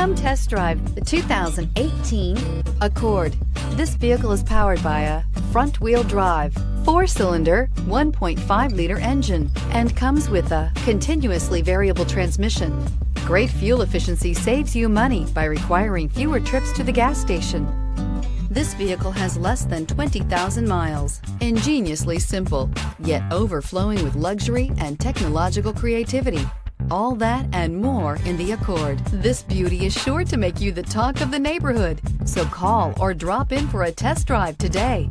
Come test drive the 2018 Accord. This vehicle is powered by a front-wheel drive, 4-cylinder, 1.5-liter engine, and comes with a continuously variable transmission. Great fuel efficiency saves you money by requiring fewer trips to the gas station. This vehicle has less than 20,000 miles. Ingeniously simple, yet overflowing with luxury and technological creativity. All that and more in the Accord. This beauty is sure to make you the talk of the neighborhood. So call or drop in for a test drive today.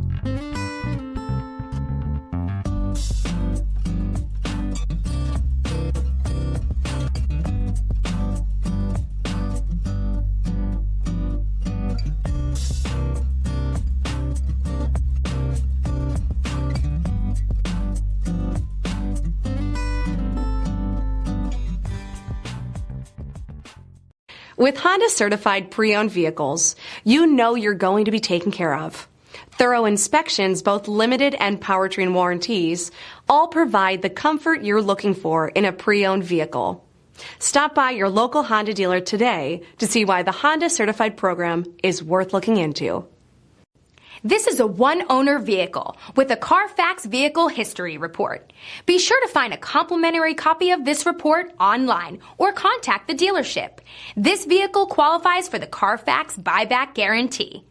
With Honda certified pre-owned vehicles, you know you're going to be taken care of. Thorough inspections, both limited and powertrain warranties, all provide the comfort you're looking for in a pre-owned vehicle. Stop by your local Honda dealer today to see why the Honda certified program is worth looking into. This is a one-owner vehicle with a Carfax Vehicle History Report. Be sure to find a complimentary copy of this report online or contact the dealership. This vehicle qualifies for the Carfax Buyback Guarantee.